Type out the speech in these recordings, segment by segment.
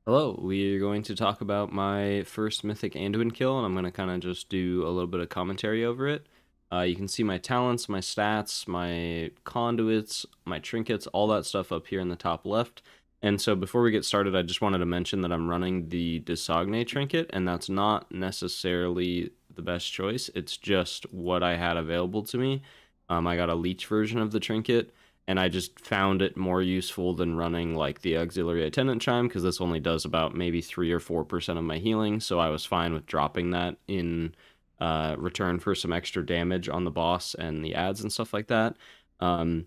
Hello, we're going to talk about my first Mythic Anduin kill, and I'm going to kind of just do a little bit of commentary over it. You can see my talents, my stats, my conduits, my trinkets, all that stuff up here in the top left. And so before we get started, I just wanted to mention that I'm running the Desagne trinket, and that's not necessarily the best choice. It's just what I had available to me. I got a leech version of the trinket, and I just found it more useful than running like the auxiliary attendant chime, because this only does about maybe 3 or 4% of my healing, so I was fine with dropping that in return for some extra damage on the boss and the ads and stuff like that. And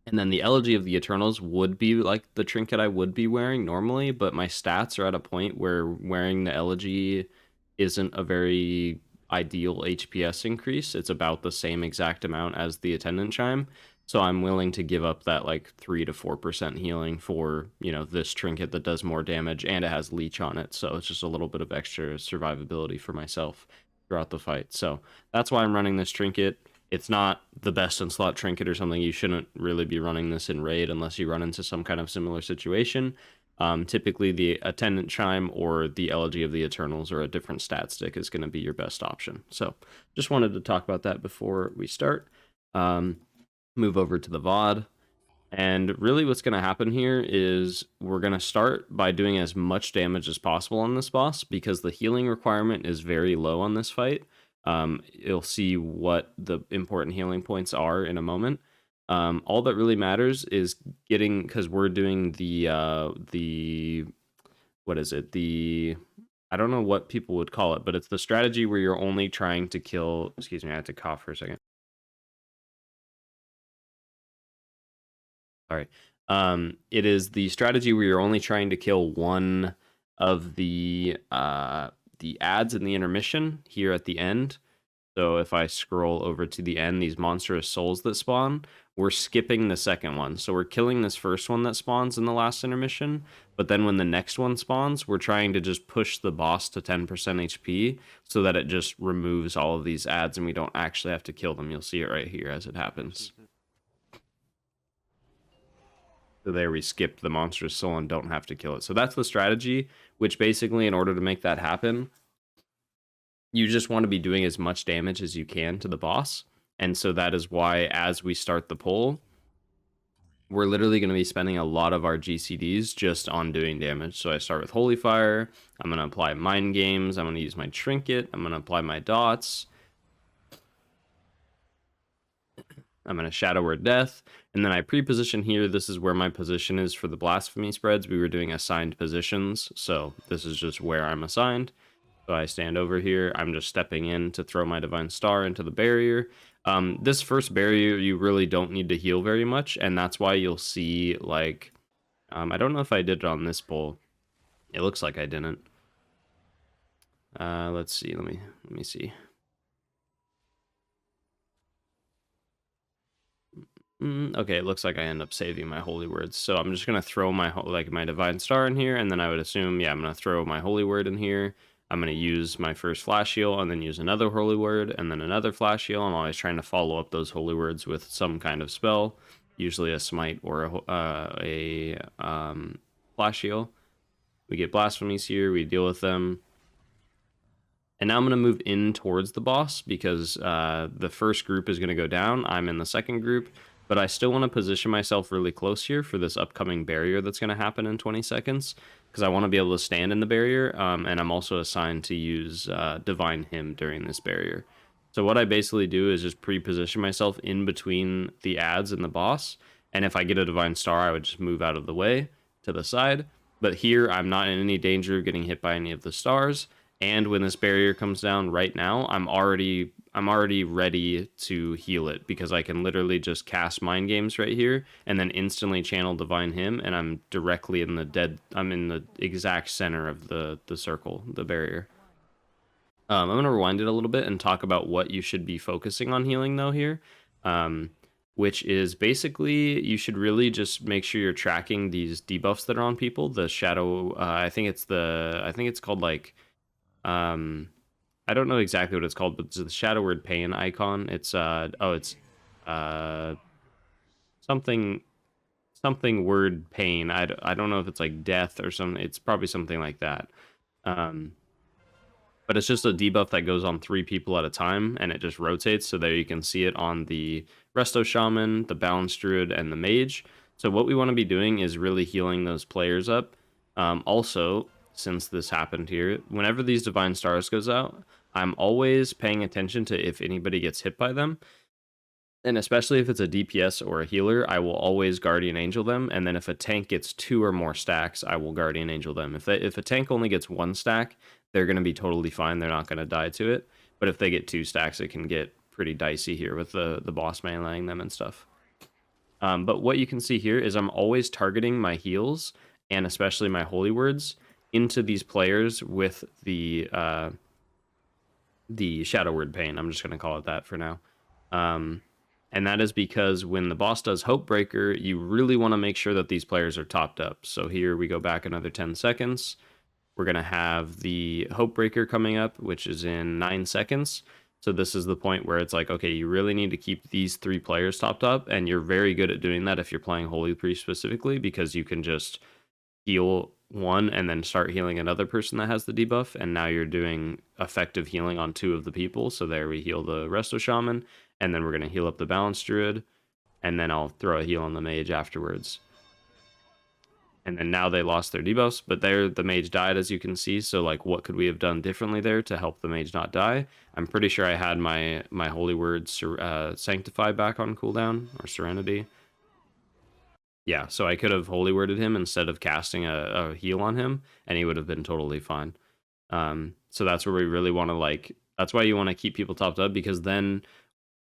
then the Elegy of the Eternals would be like the trinket I would be wearing normally, but my stats are at a point where wearing the Elegy isn't a very ideal HPS increase. It's about the same exact amount as the attendant chime. So I'm willing to give up that like 3 to 4% healing for, this trinket that does more damage and it has leech on it. So it's just a little bit of extra survivability for myself throughout the fight. So that's why I'm running this trinket. It's not the best in slot trinket or something. You shouldn't really be running this in raid unless you run into some kind of similar situation. Typically, the attendant chime or the Elegy of the Eternals or a different stat stick is going to be your best option. So just wanted to talk about that before we start. Move over to the VOD. And really what's going to happen here is we're going to start by doing as much damage as possible on this boss because the healing requirement is very low on this fight. You'll see what the important healing points are in a moment. All that really matters is getting, because we're doing what is it? I don't know what people would call it, but it's the strategy where you're only trying to kill, excuse me, I had to cough for a second. All right. It is the strategy where you're only trying to kill one of the ads in the intermission here at the end. So if I scroll over to the end, these monstrous souls that spawn, we're skipping the second one. So we're killing this first one that spawns in the last intermission, but then when the next one spawns, we're trying to just push the boss to 10% HP so that it just removes all of these ads and we don't actually have to kill them. You'll see it right here as it happens. So there we skipped the monstrous soul and don't have to kill it. So that's the strategy, which basically in order to make that happen, you just want to be doing as much damage as you can to the boss. And so that is why as we start the pull, we're literally going to be spending a lot of our GCDs just on doing damage. So I start with Holy Fire. I'm going to apply Mind Games. I'm going to use my Trinket. I'm going to apply my dots. I'm going to Shadow Word Death, and then I pre-position here. This is where my position is for the Blasphemy spreads. We were doing assigned positions, so this is just where I'm assigned. So I stand over here. I'm just stepping in to throw my Divine Star into the barrier. This first barrier, you really don't need to heal very much, and that's why you'll see, like, I don't know if I did it on this pull. It looks like I didn't. Let's see. Let me see. Okay, it looks like I end up saving my holy words. So I'm just going to throw my divine star in here, and then I would assume, yeah, I'm going to throw my holy word in here. I'm going to use my first flash heal, and then use another holy word, and then another flash heal. I'm always trying to follow up those holy words with some kind of spell, usually a smite or a flash heal. We get blasphemies here, we deal with them. And now I'm going to move in towards the boss because the first group is going to go down. I'm in the second group. But I still want to position myself really close here for this upcoming barrier that's going to happen in 20 seconds, because I want to be able to stand in the barrier, and I'm also assigned to use Divine Hymn during this barrier. So what I basically do is just pre-position myself in between the ads and the boss, and if I get a Divine Star, I would just move out of the way to the side. But here, I'm not in any danger of getting hit by any of the stars, and when this barrier comes down right now, I'm already ready to heal it because I can literally just cast Mind Games right here and then instantly channel Divine Hymn, and I'm directly in I'm in the exact center of the circle, the barrier. I'm going to rewind it a little bit and talk about what you should be focusing on healing though here, which is basically you should really just make sure you're tracking these debuffs that are on people. The shadow, I think it's called like, I don't know exactly what it's called, but it's the Shadow Word Pain icon. It's something something word pain. I don't know if it's like death or something. It's probably something like that. But it's just a debuff that goes on 3 people at a time, and it just rotates. So there you can see it on the Resto Shaman, the Balanced Druid, and the Mage. So what we want to be doing is really healing those players up. Also, since this happened here, whenever these Divine Stars goes out, I'm always paying attention to if anybody gets hit by them. And especially if it's a DPS or a healer, I will always Guardian Angel them. And then if a tank gets 2 or more stacks, I will Guardian Angel them. If a tank only gets 1 stack, they're going to be totally fine. They're not going to die to it. But if they get 2 stacks, it can get pretty dicey here with the boss meleeing them and stuff. But what you can see here is I'm always targeting my heals, and especially my holy words, into these players with the Shadow Word Pain. I'm just going to call it that for now. And that is because when the boss does Hopebreaker, you really want to make sure that these players are topped up. So here we go back another 10 seconds. We're going to have the Hopebreaker coming up, which is in 9 seconds. So this is the point where it's like, okay, you really need to keep these 3 players topped up, and you're very good at doing that if you're playing Holy Priest specifically, because you can just heal one and then start healing another person that has the debuff, and now you're doing effective healing on 2 of the people. So there we heal the Resto Shaman, and then we're going to heal up the Balanced Druid, and then I'll throw a heal on the Mage afterwards. And then now they lost their debuffs, but there the Mage died, as you can see. So like, what could we have done differently there to help the Mage not die? I'm pretty sure I had my Holy Word Sanctify back on cooldown, or Serenity. Yeah, so I could have Holy Worded him instead of casting a heal on him, and he would have been totally fine. So that's where we really want to, like, that's why you want to keep people topped up, because then,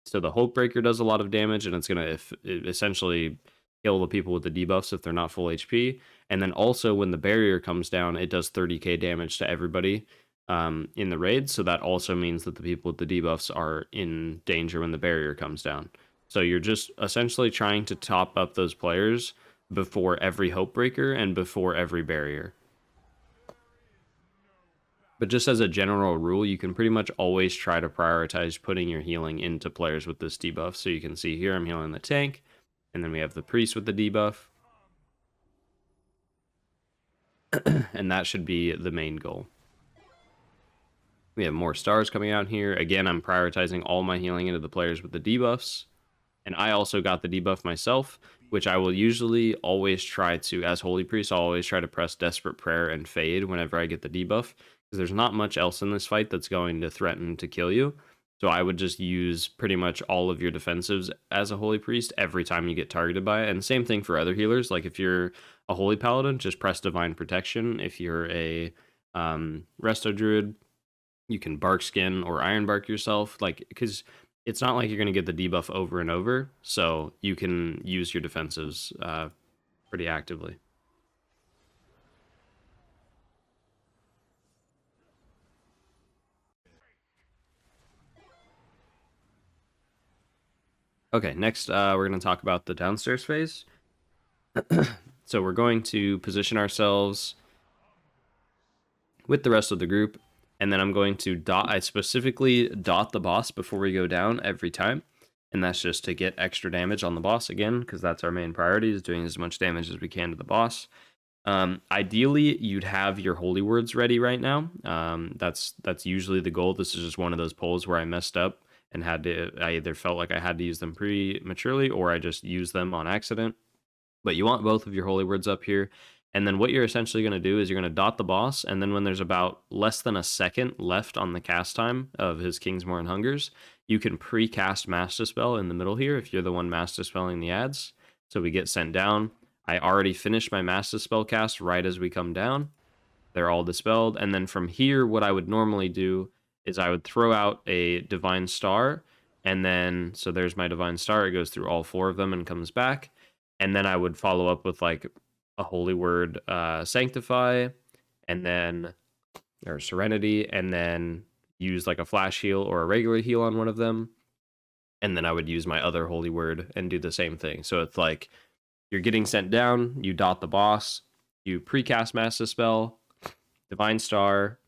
so the Hopebreaker does a lot of damage, and it's going to essentially kill the people with the debuffs if they're not full HP. And then also when the barrier comes down, it does 30k damage to everybody in the raid. So that also means that the people with the debuffs are in danger when the barrier comes down. So you're just essentially trying to top up those players before every Hopebreaker and before every barrier. But just as a general rule, you can pretty much always try to prioritize putting your healing into players with this debuff. So you can see here I'm healing the tank, and then we have the priest with the debuff. And that should be the main goal. We have more stars coming out here. Again, I'm prioritizing all my healing into the players with the debuffs. And I also got the debuff myself, which I will usually always try to, as Holy Priest, I'll always try to press Desperate Prayer and Fade whenever I get the debuff, because there's not much else in this fight that's going to threaten to kill you. So I would just use pretty much all of your defensives as a Holy Priest every time you get targeted by it. And same thing for other healers. Like if you're a Holy Paladin, just press Divine Protection. If you're a Resto Druid, you can Bark Skin or Iron Bark yourself. Like, because it's not like you're going to get the debuff over and over. So you can use your defensives pretty actively. Okay, next we're going to talk about the downstairs phase. So we're going to position ourselves with the rest of the group, and then I'm going to I specifically dot the boss before we go down every time, and that's just to get extra damage on the boss again, because that's our main priority, is doing as much damage as we can to the boss. Ideally, you'd have your holy words ready right now. That's usually the goal. This is just one of those polls where I messed up and I either felt like I had to use them prematurely or I just used them on accident. But you want both of your holy words up here. And then what you're essentially going to do is you're going to dot the boss, and then when there's about less than a second left on the cast time of his Kingsmoor and Hungers, you can pre-cast Mass Dispel in the middle here if you're the one Mass Dispelling the ads. So we get sent down. I already finished my Mass Dispel cast right as we come down. They're all dispelled. And then from here, what I would normally do is I would throw out a Divine Star, and then, so there's my Divine Star, it goes through all 4 of them and comes back, and then I would follow up with like a Holy Word Sanctify, and then, or Serenity, and then use like a Flash Heal or a regular heal on one of them, and then I would use my other Holy Word and do the same thing. So it's like, you're getting sent down, you dot the boss, you precast Mass Dispel, Divine Star,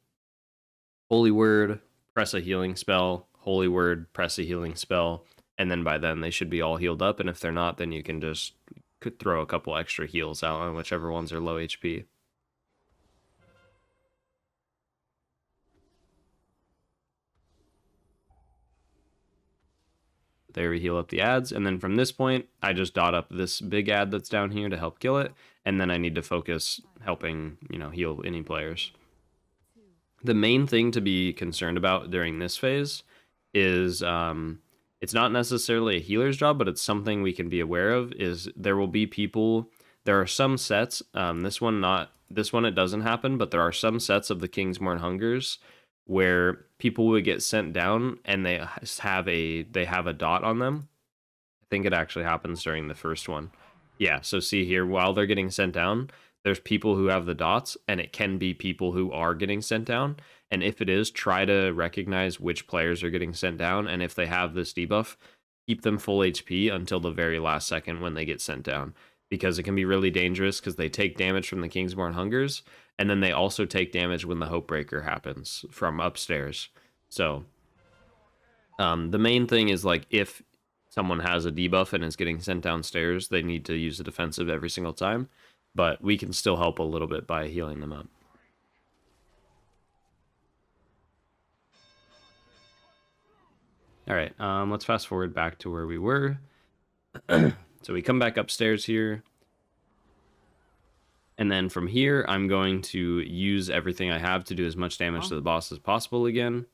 Holy Word, press a healing spell, Holy Word, press a healing spell, and then by then they should be all healed up, and if they're not, then you can just could throw a couple extra heals out on whichever ones are low HP. There we heal up the ads, and then from this point, I just dot up this big ad that's down here to help kill it, and then I need to focus helping, heal any players. The main thing to be concerned about during this phase is it's not necessarily a healer's job, but it's something we can be aware of, is there will be people, there are some sets, this one it doesn't happen, but there are some sets of the Kingsmourn Hungers where people would get sent down and they have a dot on them. I think it actually happens during the first one. Yeah, so see here, while they're getting sent down, there's people who have the dots, and it can be people who are getting sent down. And if it is, try to recognize which players are getting sent down, and if they have this debuff, keep them full HP until the very last second when they get sent down, because it can be really dangerous because they take damage from the Kingsmourn Hungers, and then they also take damage when the Hopebreaker happens from upstairs. So the main thing is, like, if someone has a debuff and is getting sent downstairs, they need to use the defensive every single time, but we can still help a little bit by healing them up. All right, let's fast forward back to where we were. So we come back upstairs here. And then from here, I'm going to use everything I have to do as much damage to the boss as possible again.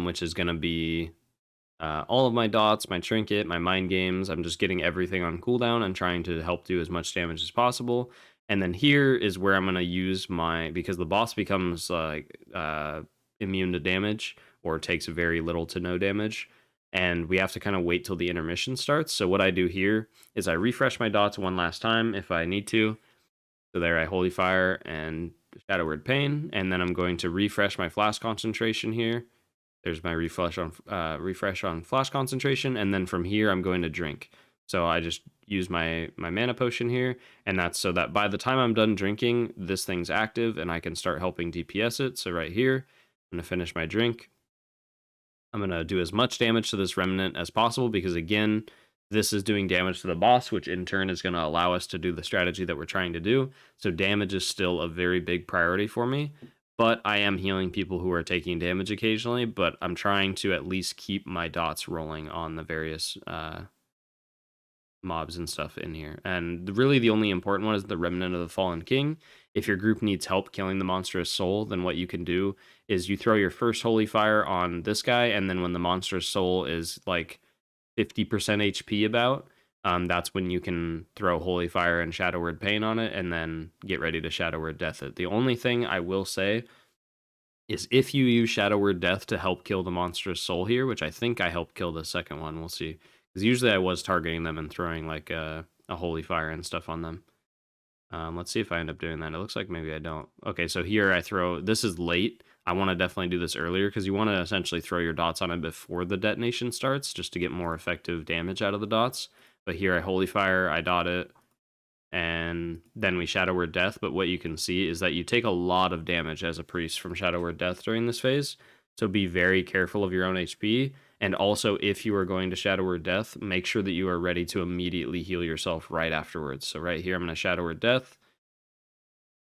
Which is going to be all of my dots, my trinket, my mind games. I'm just getting everything on cooldown and trying to help do as much damage as possible. And then here is where I'm going to use because the boss becomes immune to damage or takes very little to no damage. And we have to kind of wait till the intermission starts. So what I do here is I refresh my dots one last time if I need to. So there I Holy Fire and Shadow Word Pain. And then I'm going to refresh my Flash Concentration here. There's my refresh on Flash Concentration. And then from here, I'm going to drink. So I just use my mana potion here. And that's so that by the time I'm done drinking, this thing's active and I can start helping DPS it. So right here, I'm going to finish my drink. I'm going to do as much damage to this remnant as possible because, again, this is doing damage to the boss, which in turn is going to allow us to do the strategy that we're trying to do. So damage is still a very big priority for me, but I am healing people who are taking damage occasionally, but I'm trying to at least keep my dots rolling on the various mobs and stuff in here. And really the only important one is the Remnant of the Fallen King. If your group needs help killing the monstrous soul, then what you can do is you throw your first Holy Fire on this guy, and then when the monstrous soul is like 50% HP about, that's when you can throw Holy Fire and Shadow Word Pain on it, and then get ready to Shadow Word Death it. The only thing I will say is if you use Shadow Word Death to help kill the monstrous soul here, which I think I helped kill the second one, we'll see. Because usually I was targeting them and throwing like a Holy Fire and stuff on them. Let's see if I end up doing that. It looks like maybe I don't. Okay, so here I throw, this is late. I want to definitely do this earlier because you want to essentially throw your dots on it before the detonation starts just to get more effective damage out of the dots. But here I Holy Fire, I dot it, and then we Shadow Word Death. But what you can see is that you take a lot of damage as a priest from Shadow Word Death during this phase. So be very careful of your own HP. And also, if you are going to Shadow Word Death, make sure that you are ready to immediately heal yourself right afterwards. So right here, I'm going to Shadow Word Death.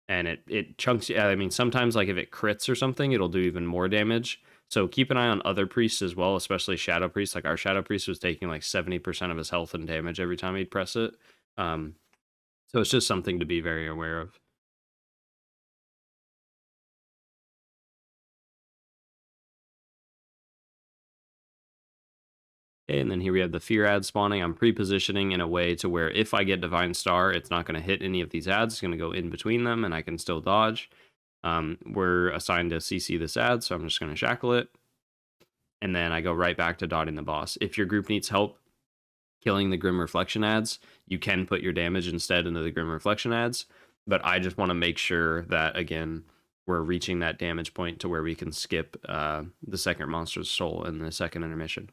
And it chunks. I mean, sometimes, like, if it crits or something, it'll do even more damage. So keep an eye on other priests as well, especially Shadow Priests. Like, our Shadow Priest was taking, like, 70% of his health and damage every time he'd press it. So it's just something to be very aware of. Okay, and then here we have the fear ad spawning. I'm pre-positioning in a way to where if I get Divine Star, it's not going to hit any of these ads. It's going to go in between them, and I can still dodge. We're assigned to CC this ad, so I'm just going to shackle it. And then I go right back to dotting the boss. If your group needs help killing the Grim Reflection ads, you can put your damage instead into the Grim Reflection ads. But I just want to make sure that, again, we're reaching that damage point to where we can skip the second monster's soul in the second intermission.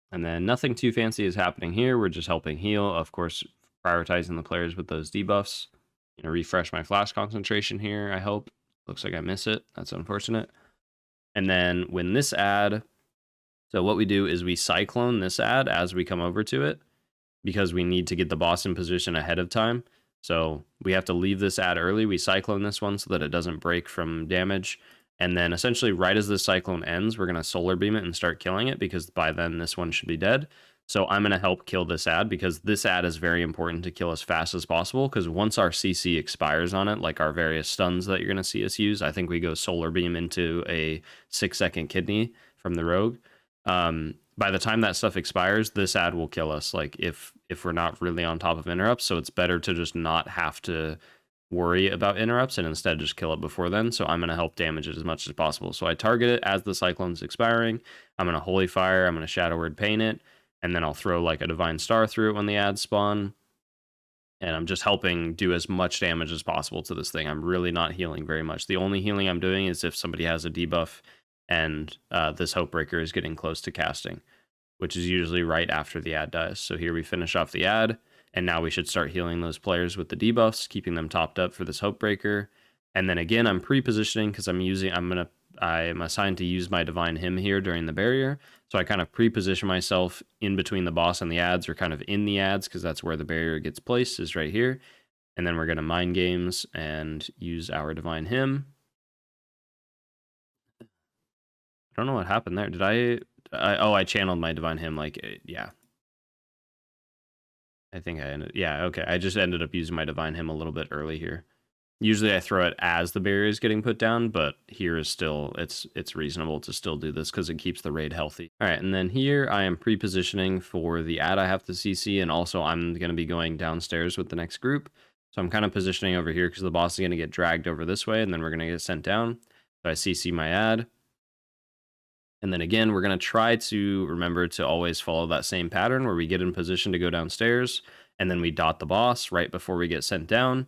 And then nothing too fancy is happening here. We're just helping heal. Of course, prioritizing the players with those debuffs. Refresh my flash concentration here, I hope. Looks like I miss it. That's unfortunate. And then when this ad, so what we do is we cyclone this ad as we come over to it, because we need to get the boss in position ahead of time. So we have to leave this ad early. We cyclone this one so that it doesn't break from damage. And then essentially right as this cyclone ends, we're going to solar beam it and start killing it, because by then this one should be dead. So I'm going to help kill this ad, because this ad is very important to kill as fast as possible, because once our CC expires on it, like our various stuns that you're going to see us use, I think we go solar beam into a 6-second kidney from the rogue. By the time that stuff expires, this ad will kill us, like if we're not really on top of interrupts. So it's better to just not have to worry about interrupts and instead just kill it before then. So I'm going to help damage it as much as possible. So I target it as the cyclone's expiring. I'm going to Holy Fire, I'm going to Shadow Word Paint it, and then I'll throw like a Divine Star through it when the ads spawn. And I'm just helping do as much damage as possible to this thing. I'm really not healing very much. The only healing I'm doing is if somebody has a debuff and this Hopebreaker is getting close to casting, which is usually right after the ad dies. So here we finish off the ad, and now we should start healing those players with the debuffs, keeping them topped up for this Hopebreaker. And then again, I'm pre-positioning because I'm assigned to use my Divine Hymn here during the barrier. So I kind of pre-position myself in between the boss and the ads, or kind of in the ads, because that's where the barrier gets placed, is right here. And then we're going to Mind Games and use our Divine Hymn. I don't know what happened there. Did I channeled my Divine Hymn, yeah. I think okay. I just ended up using my Divine Hymn a little bit early here. Usually I throw it as the barrier is getting put down, but here is still, it's reasonable to still do this because it keeps the raid healthy. All right, and then here I am pre-positioning for the ad I have to CC, and also I'm going to be going downstairs with the next group. So I'm kind of positioning over here because the boss is going to get dragged over this way, and then we're going to get sent down. So I CC my ad. And then again, we're going to try to remember to always follow that same pattern where we get in position to go downstairs, and then we dot the boss right before we get sent down.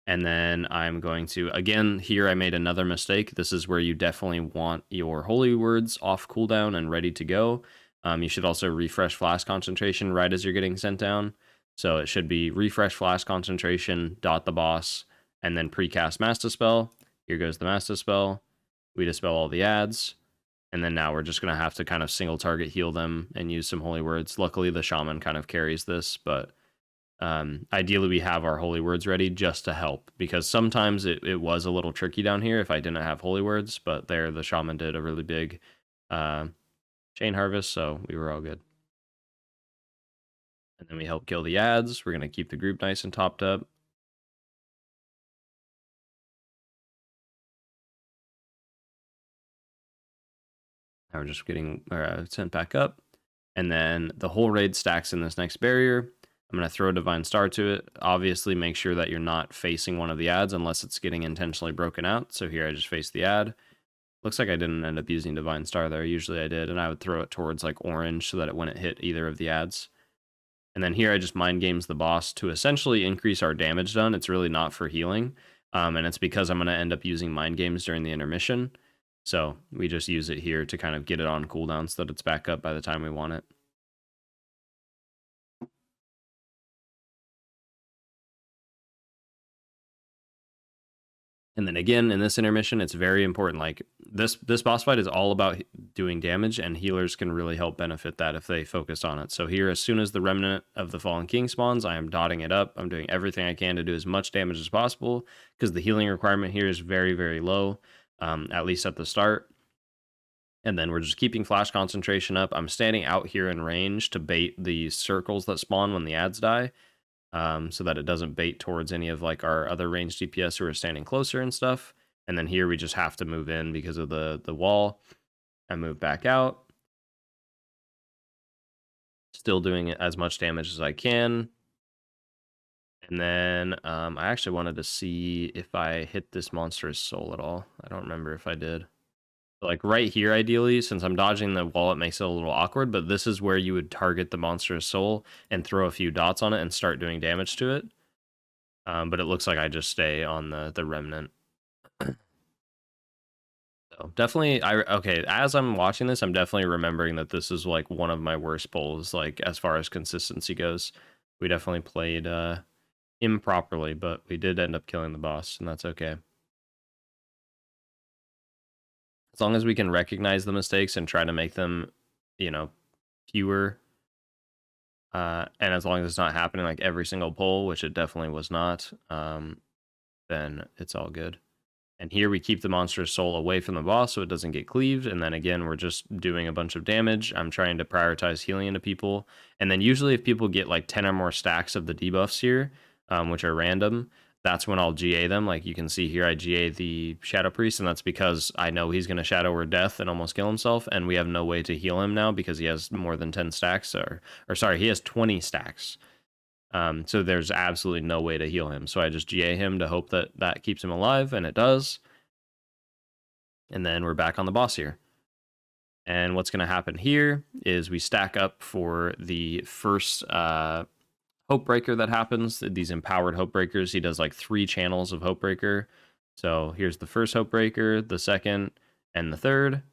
And then I'm going to, again, here I made another mistake. This is where you definitely want your holy words off cooldown and ready to go. You should also refresh flash concentration right as you're getting sent down. So it should be refresh flash concentration, dot the boss, and then precast Mass Dispel. Here goes the Mass Dispel. We dispel all the ads. And then now we're just going to have to kind of single target heal them and use some holy words. Luckily, the Shaman kind of carries this, but ideally we have our holy words ready just to help, because sometimes it was a little tricky down here if I didn't have holy words, but there the Shaman did a really big chain harvest, so we were all good. And then we help kill the ads. We're going to keep the group nice and topped up. Now we're just getting sent back up. And then the whole raid stacks in this next barrier. I'm going to throw a Divine Star to it. Obviously, make sure that you're not facing one of the ads unless it's getting intentionally broken out. So here I just faced the ad. Looks like I didn't end up using Divine Star there. Usually I did, and I would throw it towards like orange so that it wouldn't hit either of the ads. And then here I just Mind Games the boss to essentially increase our damage done. It's really not for healing. And it's because I'm going to end up using Mind Games during the intermission. So we just use it here to kind of get it on cooldown so that it's back up by the time we want it. And then again, in this intermission, it's very important. Like this boss fight is all about doing damage, and healers can really help benefit that if they focus on it. So here, as soon as the Remnant of the Fallen King spawns, I am dotting it up. I'm doing everything I can to do as much damage as possible, because the healing requirement here is very, very low, at least at the start. And then we're just keeping flash concentration up. I'm standing out here in range to bait the circles that spawn when the ads die. So that it doesn't bait towards any of like our other ranged DPS who are standing closer and stuff. And then here we just have to move in because of the wall. I move back out. Still doing as much damage as I can. And then I actually wanted to see if I hit this monstrous soul at all. I don't remember if I did. Like right here, ideally, since I'm dodging the wall, it makes it a little awkward, but this is where you would target the monstrous soul and throw a few dots on it and start doing damage to it. But it looks like I just stay on the remnant. So definitely, okay, as I'm watching this, I'm definitely remembering that this is like one of my worst pulls, like as far as consistency goes. We definitely played improperly, but we did end up killing the boss, and that's okay. As long as we can recognize the mistakes and try to make them, you know, fewer, and as long as it's not happening like every single pull, which it definitely was not, then it's all good. And here we keep the monster's soul away from the boss so it doesn't get cleaved. And then again, we're just doing a bunch of damage. I'm trying to prioritize healing into people. And then usually if people get like 10 or more stacks of the debuffs here, which are random, that's when I'll GA them. Like you can see here, I GA the Shadow Priest, and that's because I know he's going to Shadow Word Death and almost kill himself, and we have no way to heal him now because he has more than 10 stacks, or sorry, he has 20 stacks. So there's absolutely no way to heal him. So I just GA him to hope that that keeps him alive, and it does. And then we're back on the boss here. And what's going to happen here is we stack up for the first Hope Breaker that happens. These empowered Hope Breakers, he does like 3 channels of Hope Breaker. So here's the first Hope Breaker, the second, and the third.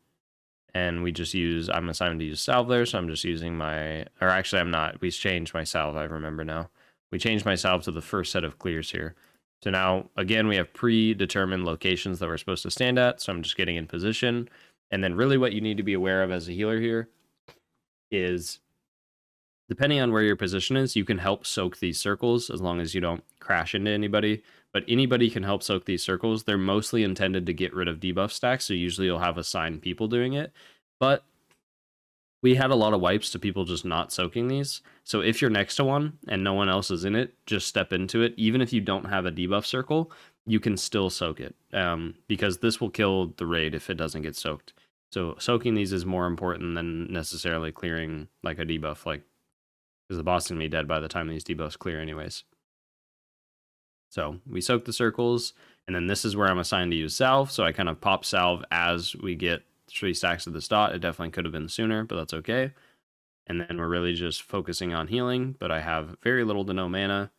And we just use, I'm assigned to use salve there, so I'm just using my, or actually I'm not, we changed my salve, I remember now. We changed my salve to the first set of clears here. So now, again, we have predetermined locations that we're supposed to stand at, so I'm just getting in position. And then really what you need to be aware of as a healer here is, depending on where your position is, you can help soak these circles as long as you don't crash into anybody. But anybody can help soak these circles. They're mostly intended to get rid of debuff stacks, so usually you'll have assigned people doing it. But we had a lot of wipes to people just not soaking these. So if you're next to one and no one else is in it, just step into it. Even if you don't have a debuff circle, you can still soak it, because this will kill the raid if it doesn't get soaked. So soaking these is more important than necessarily clearing like a debuff, like, because the boss is going to be dead by the time these debuffs clear anyways. So we soak the circles, and then this is where I'm assigned to use salve. So I kind of pop salve as we get 3 stacks of this dot. It definitely could have been sooner, but that's okay. And then we're really just focusing on healing, but I have very little to no mana.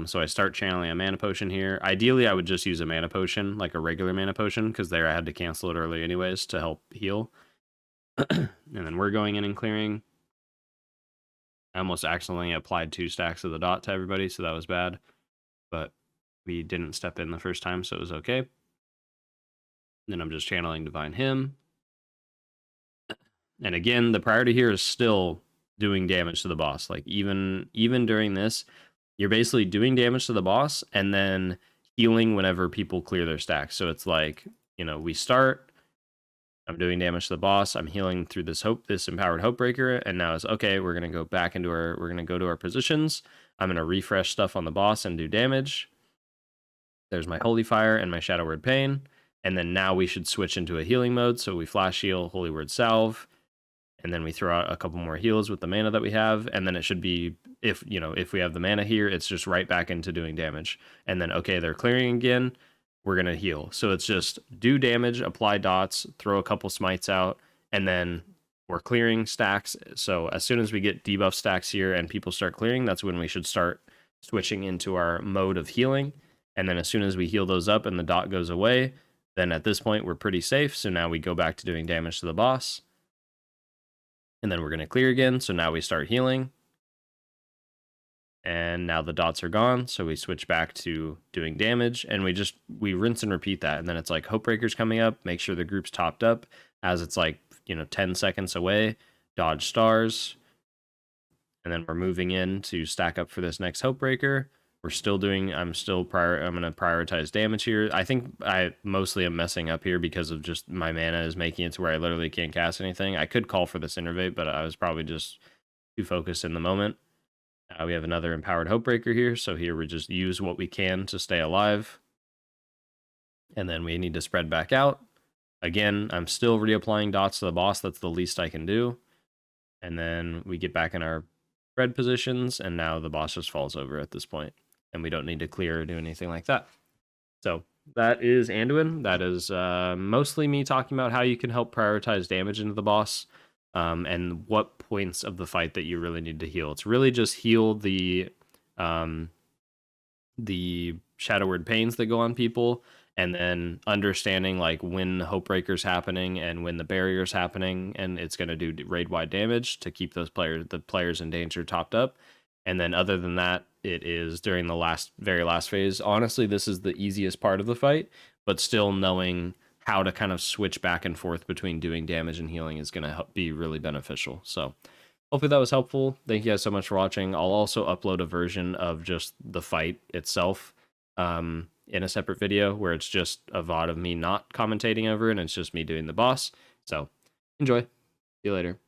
So I start channeling a mana potion here. Ideally, I would just use a mana potion, like a regular mana potion, because there I had to cancel it early anyways to help heal. And then we're going in and clearing. I almost accidentally applied 2 stacks of the dot to everybody, so that was bad. But we didn't step in the first time, so it was okay. Then I'm just channeling Divine Hymn. And again, the priority here is still doing damage to the boss. Like even during this, you're basically doing damage to the boss and then healing whenever people clear their stacks. So it's like, you know, we start, I'm doing damage to the boss, I'm healing through this empowered Hope Breaker, and now it's okay, we're gonna go back into we're gonna go to our positions. I'm gonna refresh stuff on the boss and do damage. There's my Holy Fire and my Shadow Word Pain. And then now we should switch into a healing mode. So we flash heal, Holy Word Salve, and then we throw out a couple more heals with the mana that we have. And then it should be, if we have the mana here, it's just right back into doing damage. And then, okay, they're clearing again, we're going to heal. So it's just do damage, apply dots, throw a couple smites out, and then we're clearing stacks. So as soon as we get debuff stacks here and people start clearing, that's when we should start switching into our mode of healing. And then as soon as we heal those up and the dot goes away, then at this point we're pretty safe. So now we go back to doing damage to the boss. And then we're going to clear again. So now we start healing. And now the dots are gone. So we switch back to doing damage. And we rinse and repeat that. And then it's like Hope Breaker's coming up. Make sure the group's topped up. As it's like, 10 seconds away. Dodge stars. And then we're moving in to stack up for this next Hope Breaker. I'm going to prioritize damage here. I think I mostly am messing up here because of just my mana is making it to where I literally can't cast anything. I could call for this Innervate, but I was probably just too focused in the moment. We have another empowered Hope Breaker here. So here we just use what we can to stay alive. And then we need to spread back out. Again, I'm still reapplying dots to the boss. That's the least I can do. And then we get back in our spread positions, and now the boss just falls over at this point. And we don't need to clear or do anything like that. So that is Anduin. That is mostly me talking about how you can help prioritize damage into the boss, and what points of the fight that you really need to heal. It's really just heal the Shadow Word Pains that go on people, and then understanding like when Hope Breaker's happening and when the barrier's happening, and it's going to do raid-wide damage to keep the players in danger topped up. And then other than that, it is during the very last phase. Honestly, this is the easiest part of the fight, but still knowing how to kind of switch back and forth between doing damage and healing is going to be really beneficial. So hopefully that was helpful. Thank you guys so much for watching. I'll also upload a version of just the fight itself in a separate video where it's just a VOD of me not commentating over it and it's just me doing the boss. So enjoy. See you later.